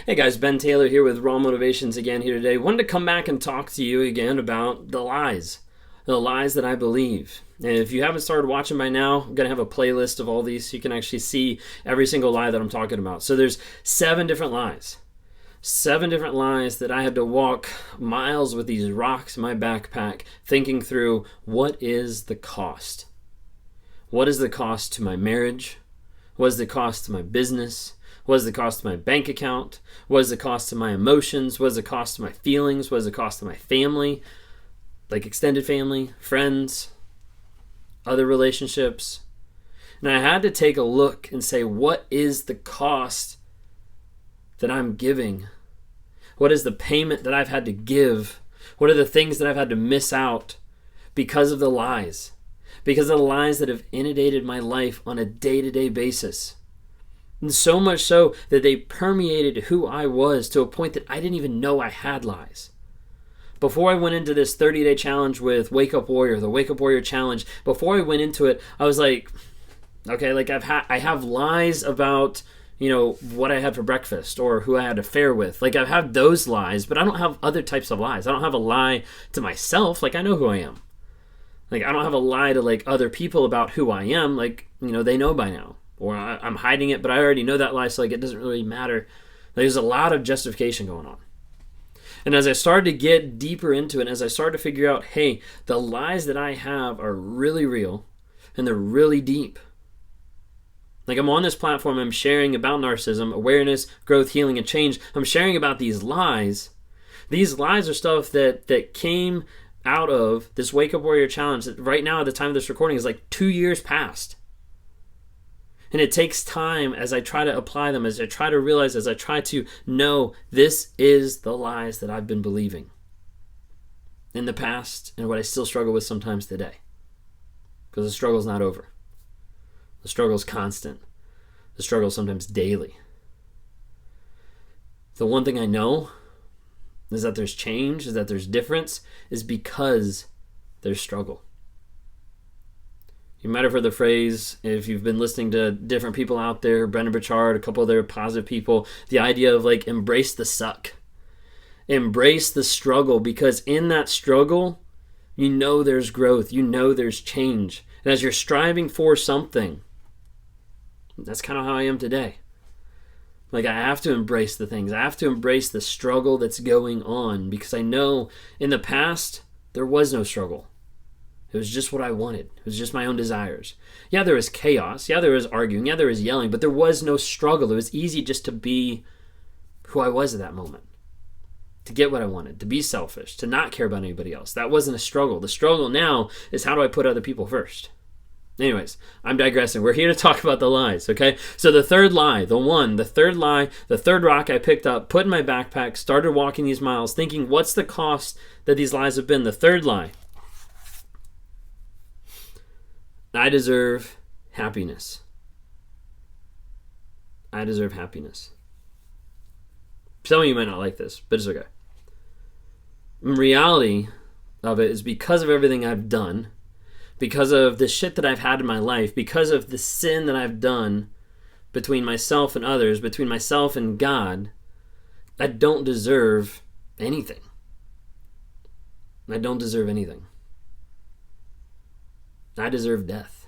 Hey guys, Ben Taylor here with Raw Motivations again here today. Wanted to come back and talk to you again about the lies that I believe. And if you haven't started watching by now, I'm going to have a playlist of all these so you can actually see every single lie that I'm talking about. So there's 7 different lies. 7 different lies that I had to walk miles with these rocks in my backpack thinking through what is the cost. What is the cost to my marriage? What is the cost to my business? What is the cost to my bank account? What is the cost to my emotions? What is the cost to my feelings? What is the cost to my family? Like extended family, friends, other relationships. And I had to take a look and say, what is the cost that I'm giving? What is the payment that I've had to give? What are the things that I've had to miss out because of the lies? Because of the lies that have inundated my life on a day-to-day basis. And so much so that they permeated who I was to a point that I didn't even know I had lies. Before I went into this 30-day challenge with Wake Up Warrior, the Wake Up Warrior Challenge, before I went into it, I was like, okay, like I have lies about, what I had for breakfast or who I had an affair with. Like I have those lies, but I don't have other types of lies. I don't have a lie to myself. Like I know who I am. Like I don't have a lie to like other people about who I am. Like, they know by now. Or I'm hiding it, but I already know that lie, so like it doesn't really matter. There's a lot of justification going on. And as I started to get deeper into it, as I started to figure out, hey, the lies that I have are really real, and they're really deep. Like I'm on this platform, I'm sharing about narcissism, awareness, growth, healing, and change. I'm sharing about these lies. These lies are stuff that came out of this Wake Up Warrior Challenge that right now at the time of this recording is like 2 years past. And it takes time as I try to apply them, as I try to realize, as I try to know this is the lies that I've been believing in the past and what I still struggle with sometimes today. Because the struggle's not over. The struggle's constant. The struggle's sometimes daily. The one thing I know is that there's change, is that there's difference, is because there's struggle. You might have heard the phrase, if you've been listening to different people out there, Brendan Burchard, a couple other positive people, the idea of like embrace the suck. Embrace the struggle, because in that struggle, there's growth, there's change. And as you're striving for something, that's kind of how I am today. Like I have to embrace the things. I have to embrace the struggle that's going on, because I know in the past, there was no struggle. It was just what I wanted. It was just my own desires. Yeah, there was chaos. Yeah, there was arguing. Yeah, there was yelling. But there was no struggle. It was easy just to be who I was at that moment. To get what I wanted. To be selfish. To not care about anybody else. That wasn't a struggle. The struggle now is how do I put other people first? Anyways, I'm digressing. We're here to talk about the lies, okay? So the third lie, the third rock I picked up, put in my backpack, started walking these miles, thinking, what's the cost that these lies have been? The third lie. I deserve happiness. I deserve happiness. Some of you might not like this, but it's okay. In reality of it is because of everything I've done, because of the shit that I've had in my life, because of the sin that I've done between myself and others, between myself and God, I don't deserve anything. I don't deserve anything. I deserve death.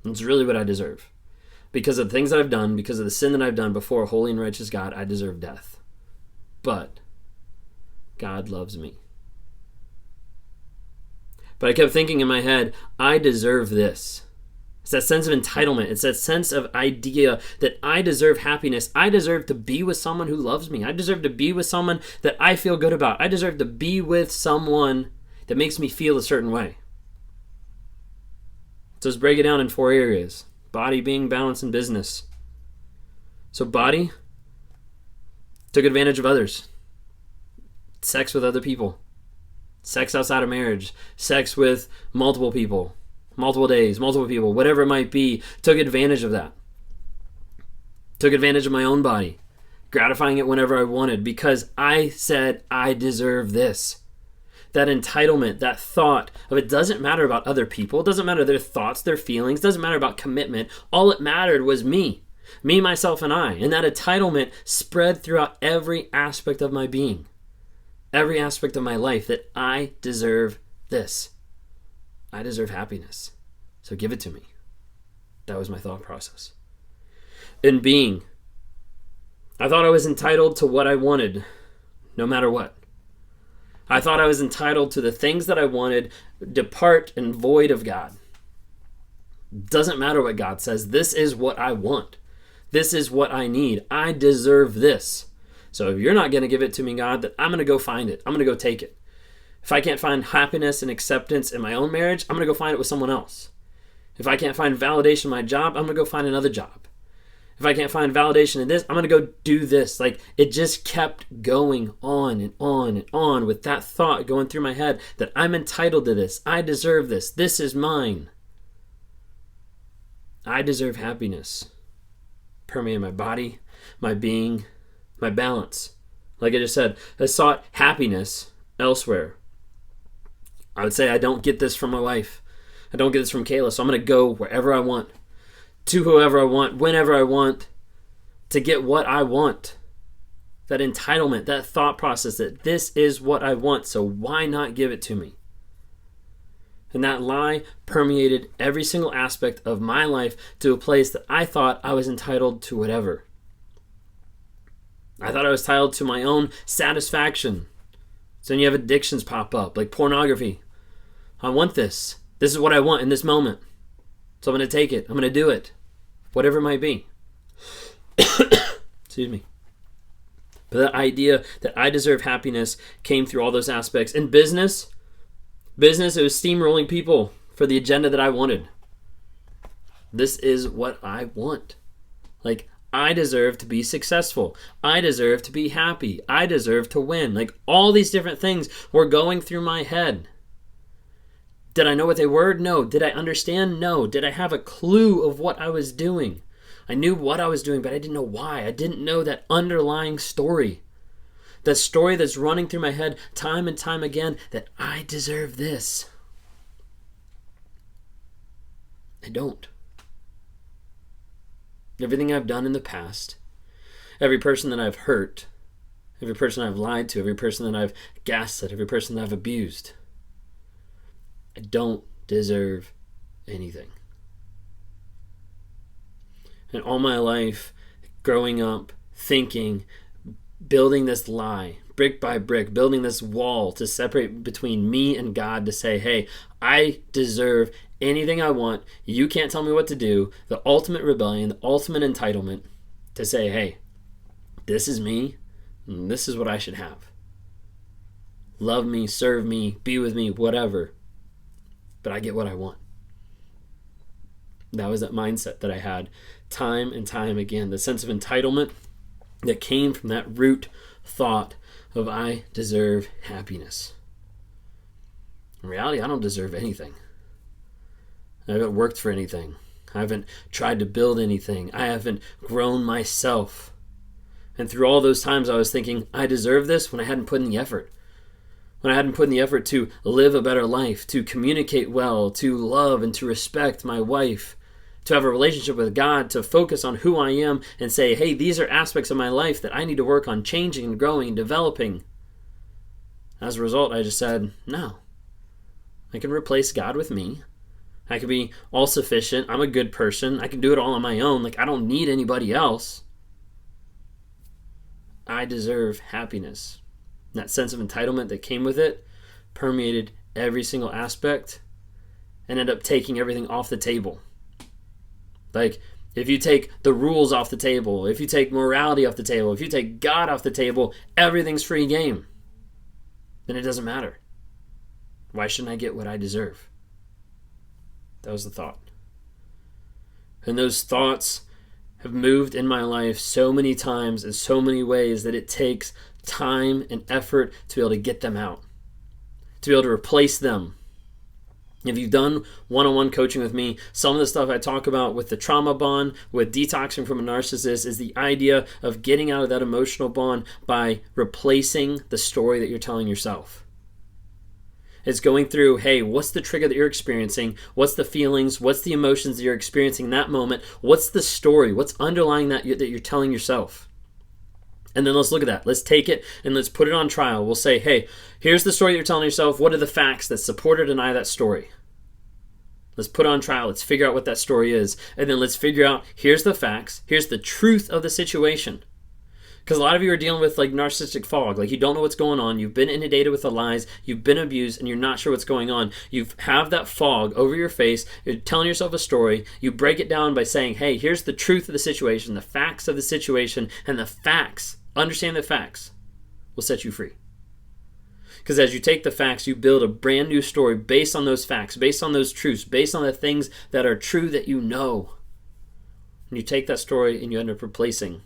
It's really what I deserve. Because of the things that I've done, because of the sin that I've done before a holy and righteous God, I deserve death. But God loves me. But I kept thinking in my head, I deserve this. It's that sense of entitlement. It's that sense of idea that I deserve happiness. I deserve to be with someone who loves me. I deserve to be with someone that I feel good about. I deserve to be with someone that makes me feel a certain way. So let's break it down in 4 areas. Body, being, balance, and business. So body, took advantage of others. Sex with other people. Sex outside of marriage. Sex with multiple people. Multiple days, multiple people, whatever it might be. Took advantage of that. Took advantage of my own body. Gratifying it whenever I wanted because I said I deserve this. That entitlement, that thought of it doesn't matter about other people. It doesn't matter their thoughts, their feelings. It doesn't matter about commitment. All it mattered was me. Me, myself, and I. And that entitlement spread throughout every aspect of my being, every aspect of my life, that I deserve this. I deserve happiness. So give it to me. That was my thought process. In being, I thought I was entitled to what I wanted, no matter what. I thought I was entitled to the things that I wanted, depart and void of God. Doesn't matter what God says. This is what I want. This is what I need. I deserve this. So if you're not going to give it to me, God, then I'm going to go find it. I'm going to go take it. If I can't find happiness and acceptance in my own marriage, I'm going to go find it with someone else. If I can't find validation in my job, I'm going to go find another job. If I can't find validation in this, I'm going to go do this. Like, it just kept going on and on and on with that thought going through my head that I'm entitled to this. I deserve this. This is mine. I deserve happiness. Permeate my body, my being, my balance. Like I just said, I sought happiness elsewhere. I would say I don't get this from my wife. I don't get this from Kayla, so I'm going to go wherever I want, to whoever I want, whenever I want, to get what I want. That entitlement, that thought process that this is what I want, so why not give it to me? And that lie permeated every single aspect of my life to a place that I thought I was entitled to whatever. I thought I was entitled to my own satisfaction. So then you have addictions pop up, like pornography. I want this. This is what I want in this moment. So I'm going to take it. I'm going to do it. Whatever it might be. Excuse me. But that idea that I deserve happiness came through all those aspects. In business, it was steamrolling people for the agenda that I wanted. This is what I want. Like, I deserve to be successful. I deserve to be happy. I deserve to win. Like, all these different things were going through my head. Did I know what they were? No. Did I understand? No. Did I have a clue of what I was doing? I knew what I was doing, but I didn't know why. I didn't know that underlying story. That story that's running through my head time and time again, that I deserve this. I don't. Everything I've done in the past, every person that I've hurt, every person I've lied to, every person that I've gaslit, every person that I've abused, I don't deserve anything. And all my life, growing up, thinking, building this lie, brick by brick, building this wall to separate between me and God to say, hey, I deserve anything I want. You can't tell me what to do. The ultimate rebellion, the ultimate entitlement to say, hey, this is me, and this is what I should have. Love me, serve me, be with me, whatever. But I get what I want. That was that mindset that I had time and time again. The sense of entitlement that came from that root thought of I deserve happiness. In reality, I don't deserve anything. I haven't worked for anything. I haven't tried to build anything. I haven't grown myself. And through all those times I was thinking, I deserve this when I hadn't put in the effort. When I hadn't put in the effort to live a better life, to communicate well, to love and to respect my wife, to have a relationship with God, to focus on who I am and say, hey, these are aspects of my life that I need to work on changing and growing and developing. As a result, I just said, no. I can replace God with me. I can be all-sufficient. I'm a good person. I can do it all on my own. Like, I don't need anybody else. I deserve happiness. That sense of entitlement that came with it permeated every single aspect and ended up taking everything off the table. Like, if you take the rules off the table, if you take morality off the table, if you take God off the table, everything's free game. Then it doesn't matter. Why shouldn't I get what I deserve? That was the thought. And those thoughts have moved in my life so many times in so many ways that it takes time and effort to be able to get them out, to be able to replace them. If you've done one-on-one coaching with me, some of the stuff I talk about with the trauma bond, with detoxing from a narcissist, is the idea of getting out of that emotional bond by replacing the story that you're telling yourself. It's going through, hey, what's the trigger that you're experiencing? What's the feelings? What's the emotions that you're experiencing in that moment? What's the story? What's underlying that you're telling yourself? And then let's look at that. Let's take it and let's put it on trial. We'll say, hey, here's the story you're telling yourself. What are the facts that support or deny that story? Let's put it on trial. Let's figure out what that story is. And then let's figure out, here's the facts. Here's the truth of the situation. Because a lot of you are dealing with like narcissistic fog. Like you don't know what's going on. You've been inundated with the lies. You've been abused and you're not sure what's going on. You have that fog over your face. You're telling yourself a story. You break it down by saying, hey, here's the truth of the situation, the facts of the situation, and the facts. Understand the facts will set you free. Because as you take the facts, you build a brand new story based on those facts, based on those truths, based on the things that are true that you know. And you take that story and you end up replacing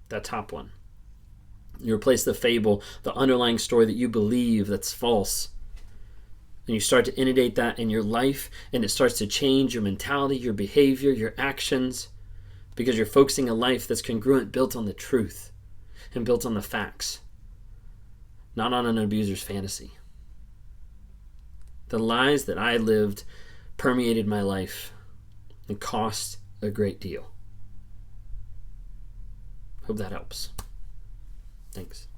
that top one. You replace the fable, the underlying story that you believe that's false. And you start to inundate that in your life, and it starts to change your mentality, your behavior, your actions, because you're focusing a life that's congruent, built on the truth and built on the facts, not on an abuser's fantasy. The lies that I lived permeated my life and cost a great deal. Hope that helps. Thanks.